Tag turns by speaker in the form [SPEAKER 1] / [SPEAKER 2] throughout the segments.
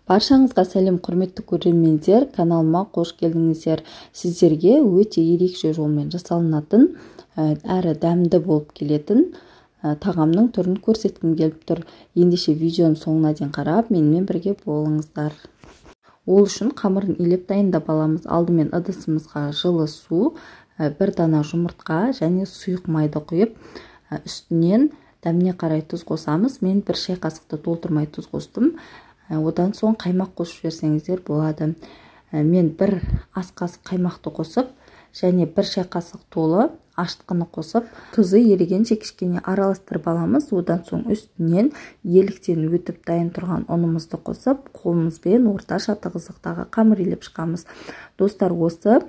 [SPEAKER 1] Баршаңызға сәлем, құрметті көрермендер, каналыма қош келдіңіздер. Сіздерге өте ерекше жолмен жасалынатын, әрі дәмді болып келетін тағамның түрін көрсеткім келіп тұр. Ендеше видеоның соңына дейін қарап, менімен бірге болыңыздар. Ол үшін қамырын илеп дайындап аламыз. Алдымен ыдысымызға жылы су, бір дана жұмыртқа және сұйық майды құйып, үстінен дәміне қарай тұз қосамыз. Мен бір шай қасықты толтырмай тұз қостым. Одан соң қаймақ қосып жіберсеңіздер болады. Мен бір ас қасық қаймақты қосып, және бір шай қасық толы ашытқыны қосып, тұзы ерігенше кішкене араластырып аламыз. Одан соң үстінен еліктен өтіп дайын тұрған ұнымызды қосып, қолымызбен орташа тығыздықтағы қамыр илеп шығамыз. Достар, осы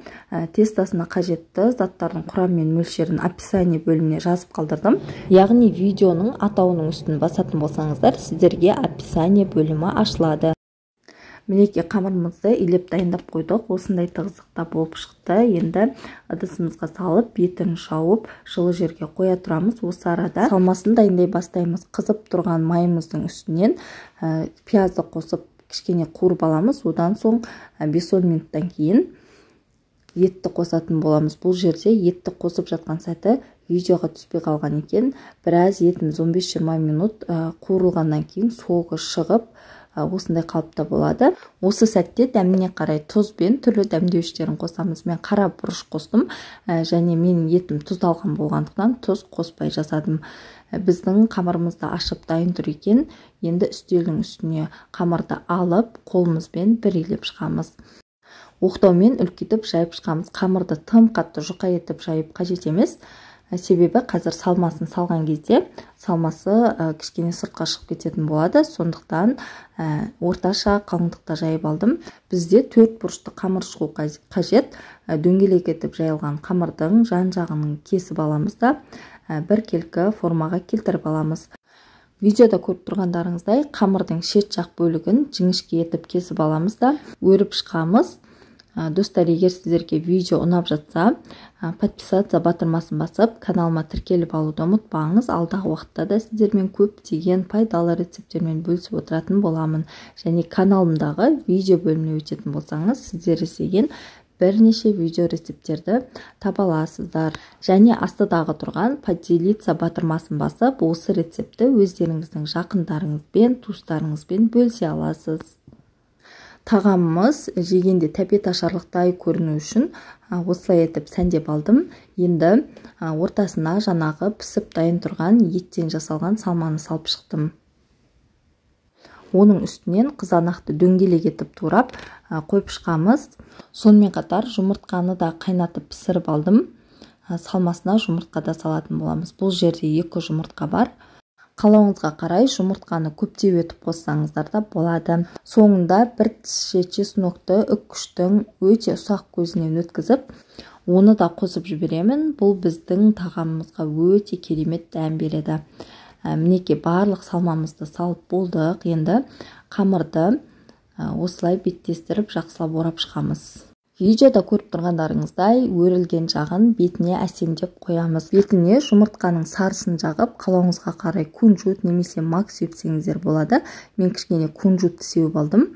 [SPEAKER 1] тестасына қажетті заттардың құрамы мен мөлшерін описание бөліміне жазып қалдырдым. Яғни видеоның атауының үстін басатын болсаңыздар, сіздерге описание бөлімі ашылады. Мінеки қамырымызды илеп дайындап қойдық. Осындай тығыздықта болып шықты. Енді ыдысымызға салып, бетін жауып, жылы жерге қоя тұрамыз. Осы арада салмасын дайындай бастаймыз. Қызып тұрған майымыздың үстінен пиязды қосып, кішкене қуырып аламыз. Одан соң 5-10 минуттан кейін етті қосатын боламыз. Бұл жерде етті қосып жатқан сәті видеоға түспей қалған екен. Біраз етіміз 15-20 минут қуырылғаннан кейін соғы шығып, осындай қалыпта болады. Осы сәтте дәміне қарай тұз бен түрлі дәмдеуіштерін қосамыз. Мен қара бұрыш қостым, және менің етім тұздалған болғандықтан тұз қоспай жасадым. Біздің қамырымызды ашып дайын тұр екен. Енді үстелдің үстіне қамырды алып, қолымызбен бір илеп шығамыз. Оқтаумен үлкейтіп жайып шығамыз. Қамырды тым қатты жұқа етіп жайып қажет емес. Себебі қазір салмасын салған кезде салмасы кішкене сыртқа шығып кететін болады. Сондықтан орташа қалыңдықта жайып алдым. Бізде 4 бұрышты қамыр шығу қажет. Дөңгелек етіп жайылған қамырдың жан-жағының кесіп аламыз да бір келкі формаға келтіріп аламыз. Видеода көріп тұрғандарыңыздай қамырдың шет жақ бөлігін жіңішке етіп кесіп аламыз да өріп шығамыз. Достар, егер сіздерге видео ұнап жатса, подписаться батырмасын басып, каналыма тіркеліп алуды ұмытпаңыз. Алдағы уақытта да сіздермен көптеген пайдалы рецепттермен бөлісіп отыратын боламын. Және каналымдағы видео бөліміне өтетін болсаңыз, сіздер іздеген бірнеше видео рецепттерді таба аласыздар. Және астыдағы тұрған поделиться батырмасын басып, осы рецепті өздеріңіздің жақындарыңызбен, туыстарыңызбен бөлісе аласыз. Тағамымыз жегенде тәпет ашарлықтай көріну үшін осылай етіп сәндеп алдым. Енді ортасына жаңағы пісіп дайын тұрған еттен жасалған салманы салып шықтым. Оның үстінен қызанақты дөңгелек етіп турап қойып шығамыз. Сонымен қатар жұмыртқаны да қайнатып пісіріп алдым. Салмасына жұмыртқа да салатын боламыз. Бұл жерде 2 жұмыртқа бар. Қалауыңызға қарай жұмыртқаны көптеу етіп қоссаңыздар да болады. Соңында бір тісше чеснокты үккіштің өте ұсақ көзінен өткізіп, оны да қосып жіберемін. Бұл біздің тағамымызға өте керемет дәм береді. Мінеки барлық салмамызды салып болдық. Енді қамырды осылай беттестіріп жақсылап орап шығамыз. Видеода көріп тұрғандарыңыздай өрілген жағын бетіне әсемдеп қоямыз. Бетіне жұмыртқаның сарысын жағып, қалауыңызға қарай кунжут немесе мак сепсеңіздер болады. Мен кішкене кунжутты сеуіп алдым.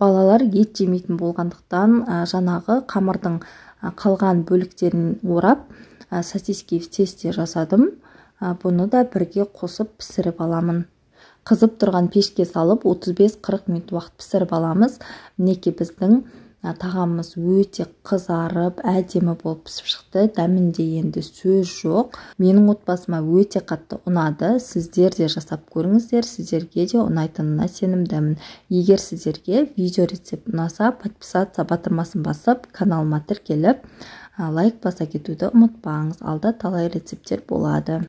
[SPEAKER 1] Балалар ет жемейтін болғандықтан жаңағы қамырдың қалған бөліктерін орап, сосиски в тесте жасадым. Бұны да бірге қосып пісіріп аламын. Қызып тұрған пешке салып 35-40 минут уақыт пісіріп аламыз. Мінеки біздің тағамымыз өте қызарып, әдемі болып пісіп шықты. Дәмінде енді сөз жоқ. Менің отбасыма өте қатты ұнады. Сіздер де жасап көріңіздер. Сіздерге де ұнайтынына сенімдімін. Егер сіздерге видео рецепт ұнаса, подписаться батырмасын басып, каналыма тіркеліп, лайк баса кетуді ұмытпаңыз. Алда талай рецепттер болады.